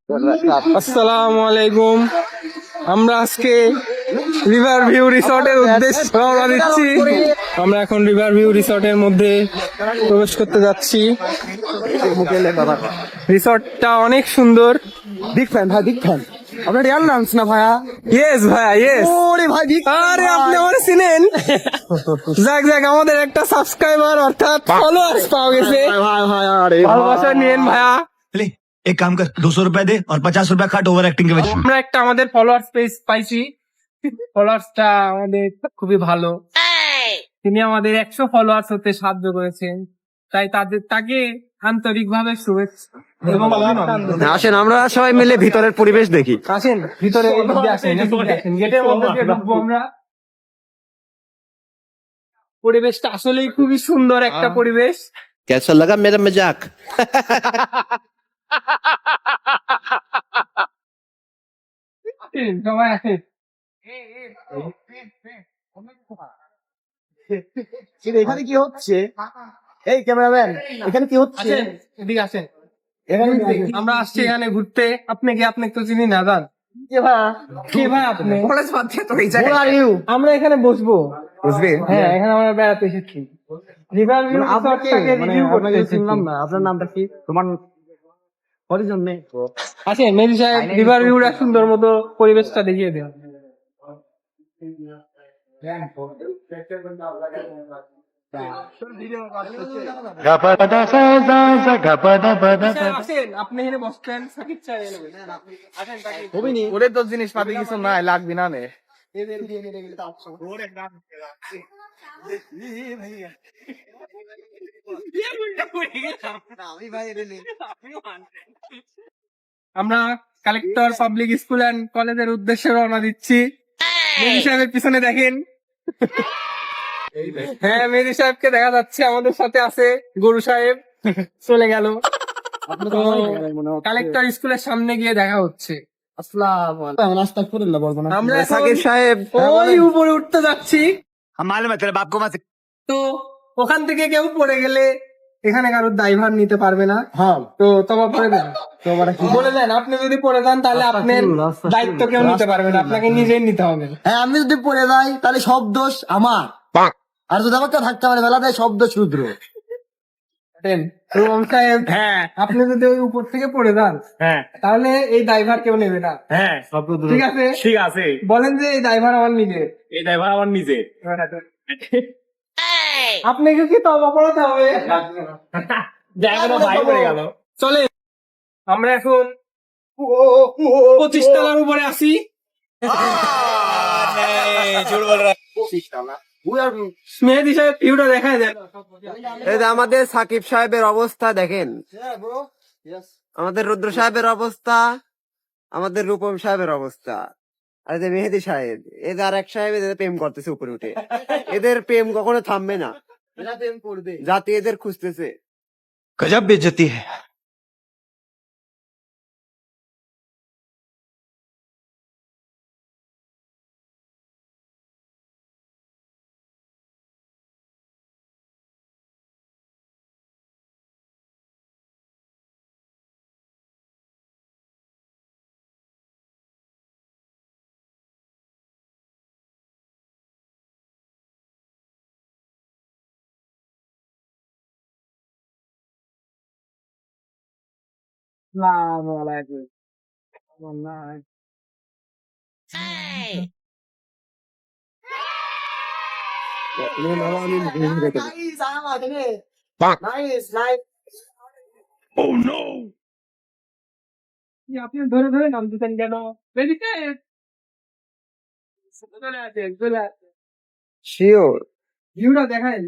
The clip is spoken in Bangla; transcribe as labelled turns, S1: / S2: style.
S1: আসসালামু আলাইকুম। আমরা আজকে রিভার ভিউ রিসর্টের উদ্দেশ্যে রওনা দিচ্ছি। আমরা এখন রিভার ভিউ রিসর্টের মধ্যে প্রবেশ করতে যাচ্ছি। রিসর্টটা অনেক সুন্দর।
S2: বিগ ফ্যান ভাই, বিগ ফ্যান। আপনার রিয়াল নামস না ভাইয়া?
S1: ইয়েস ভাইয়া, ইয়েস।
S2: ওরে ভাই, বিগ
S1: আরে আপনি আমার চিনেন? যাক যাক, আমাদের একটা সাবস্ক্রাইবার অর্থাৎ ফলোয়ার্স পাওয়া গেছে।
S2: ভাই ভাই, আরে
S1: ভালোবাসা নিয়েন ভাইয়া।
S3: ले एक काम कर 200 रुपए दे और 50 रुपए काट ओवर एक्टिंग के वजह
S1: আমরা একটা আমাদের ফলোয়ার্স পেজ পাইছি। ফলোয়ার্সটা আমাদের খুবই ভালো। তিনি আমাদের 100 ফলোয়ার্স হতে সাহায্য করেছেন, তাই তাকে আন্তরিকভাবে শুভেচ্ছা এবং অভিনন্দন।
S2: আসেন আমরা সবাই মিলে ভিতরের পরিবেশ দেখি।
S1: আসেন ভিতরে, এদিকে আসেন, এদিকে আসেন। গেটের মধ্যে দিয়ে ঢুকবো আমরা। পরিবেশটা আসলেই খুবই সুন্দর একটা পরিবেশ।
S4: कैसा लगा मेरा मजाक?
S1: আসেন, সবাই আসেন।
S2: এখানে কি হচ্ছে? এই ক্যামেরাম্যান, এখানে কি হচ্ছে?
S1: আসেন, এদিকে আসেন।
S2: এখানে
S1: আমরা আসছি এখানে ঘুরতে। আপনি তো চিনি না, জান কে ভাই আপনি?
S2: Who are you?
S1: আমরা এখানে বসবো।
S2: বুঝলি?
S1: হ্যাঁ, এখানে আমরা বেড়াতে এসেছি। রিভার ভিউ
S2: আপনাকে মানে
S1: রিভিউ করতে
S2: আপনাকে
S1: এসেছি।
S2: চিনলাম না। আপনার নামটা কি? তোমার পরিজন নেই?
S1: আসেন মেহেদী সাহেব, রিভার ভিউটা সুন্দর মতো পরিবেশটা দেখিয়ে দেন। আসেন, আপনি এখানে বসতেন, সাকিব চাই আসেন। সাকিব
S2: ওরে তো জিনিসপাতি কিছু নাই, লাগবে না নে।
S1: আমরা কালেক্টর পাবলিক স্কুল অ্যান্ড কলেজের উদ্দেশ্যে রওনা দিচ্ছি। মেহেদী সাহেবের পিছনে দেখেন। হ্যাঁ, মেহেদী সাহেবকে দেখা যাচ্ছে। আমাদের সাথে আছে গরু সাহেব, চলে গেল। কালেক্টর স্কুলের সামনে গিয়ে দেখা হচ্ছে।
S2: নাস্তা করেন না বলবো না।
S1: আমরা এখন
S2: সাকিব সাহেব
S1: ওই উপরে উঠতে যাচ্ছি।
S3: हम मालूम है तेरे बाप को मत
S1: তো ওখান থেকে কেউ পড়ে গেলে এখানে কারোর দায়ভার নিতে পারবে না।
S2: হ্যাঁ,
S1: তো তোমার পড়ে দেন, বলে দেন। আপনি যদি পড়ে যান তাহলে আপনার দায়িত্ব কেউ নিতে পারবে না, আপনাকে নিজেই নিতে হবে।
S2: হ্যাঁ, আমি যদি পড়ে যাই তাহলে সব দোষ আমার, আর যদি আমাকে ধাক্কা মারে ফেলা দেয় সব দোষ রুদ্র।
S1: রুমন সাহেব, হ্যাঁ, আপনি যদি ওই উপর থেকে পড়ে যান, হ্যাঁ, তাহলে এই দায়ভার কেউ নেবে না। হ্যাঁ, ঠিক আছে, ঠিক আছে। বলেন যে এই দায়ভার আমার নিজের, এই দায়ভার আমার নিজের। আপনাকে কি তবা পড়াতে হবে? ভাই পড়ে গেল। চলে, আমরা এখন 25 তলার উপরে আছি। মেহেদী সাহেব ভিউটা দেখায় দেন।
S2: এই যে আমাদের সাকিব সাহেবের অবস্থা দেখেন, আমাদের রুদ্র সাহেবের অবস্থা, আমাদের রূপম সাহেবের অবস্থা, আর এই যে মেহেদী সাহেব, এই যে আর এক সাহেব এদের প্রেম করতেছে উপরে উঠে। এদের প্রেম কখনো থামবে না, জাতি এদের খুঁজতেছে।
S3: गजब बेइज्जती है।
S1: আপনি ধরে ধরে নাম দিতেন কেন? মেহেদী সাহেব চলে আসেন, চলে আসেন।
S2: শিওর
S1: ভিউটা দেখায়।